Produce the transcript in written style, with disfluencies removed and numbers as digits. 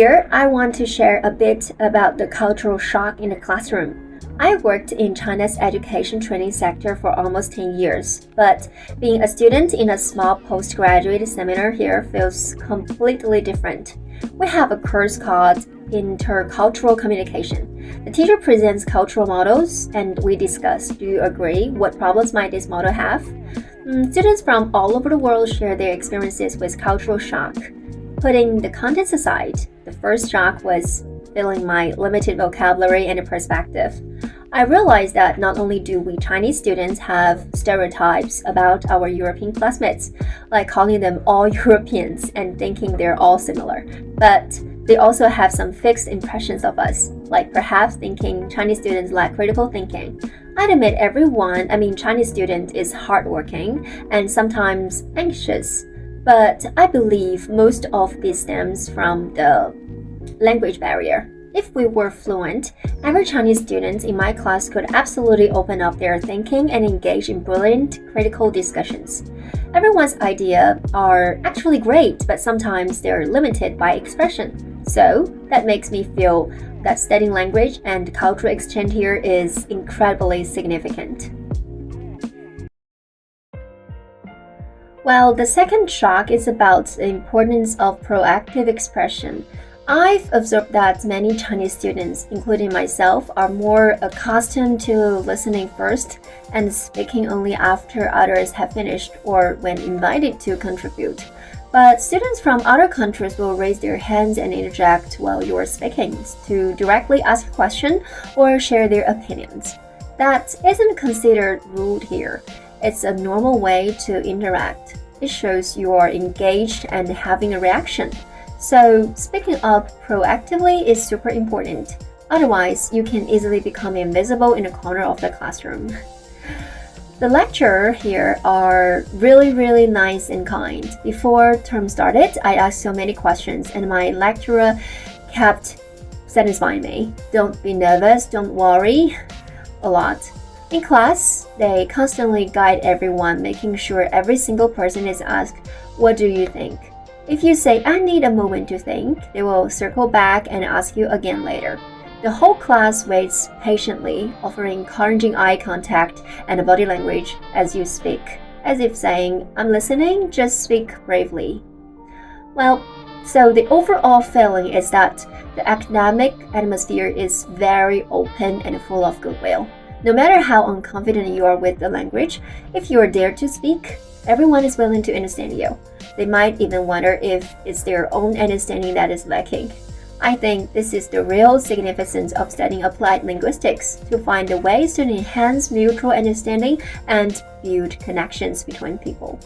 Here, I want to share a bit about the cultural shock in the classroom. I worked in China's education training sector for almost 10 years, but being a student in a small postgraduate seminar here feels completely different. We have a course called Intercultural Communication. The teacher presents cultural models and we discuss, do you agree? What problems might this model have? Students from all over the world share their experiences with cultural shock. Putting the contents aside, the first shock was feeling my limited vocabulary and perspective. I realized that not only do we Chinese students have stereotypes about our European classmates, like calling them all Europeans and thinking they're all similar, but they also have some fixed impressions of us, like perhaps thinking Chinese students lack critical thinking. I'd admit Chinese student is hardworking and sometimes anxious, but I believe most of this stems from the language barrier. If we were fluent, every Chinese student in my class could absolutely open up their thinking and engage in brilliant critical discussions. Everyone's ideas are actually great, but sometimes they're limited by expression. So that makes me feel that studying language and cultural exchange here is incredibly significant. Well, the second shock is about the importance of proactive expression. I've observed that many Chinese students, including myself, are more accustomed to listening first and speaking only after others have finished or when invited to contribute. But students from other countries will raise their hands and interject while you're speaking to directly ask a question or share their opinions. That isn't considered rude here. It's a normal way to interact. It shows you are engaged and having a reaction. So speaking up proactively is super important. Otherwise, you can easily become invisible in a corner of the classroom. The lecturers here are really nice and kind. Before term started, I asked so many questions and my lecturer kept satisfying me. Don't be nervous, don't worry, a lot. In class, they constantly guide everyone, making sure every single person is asked, what do you think? If you say, I need a moment to think, they will circle back and ask you again later. The whole class waits patiently, offering encouraging eye contact and body language as you speak, as if saying, I'm listening, just speak bravely. Well, so the overall feeling is that the academic atmosphere is very open and full of goodwill. No matter how unconfident you are with the language, if you are there to speak, everyone is willing to understand you. They might even wonder if it's their own understanding that is lacking. I think this is the real significance of studying applied linguistics, to find the ways to enhance mutual understanding and build connections between people.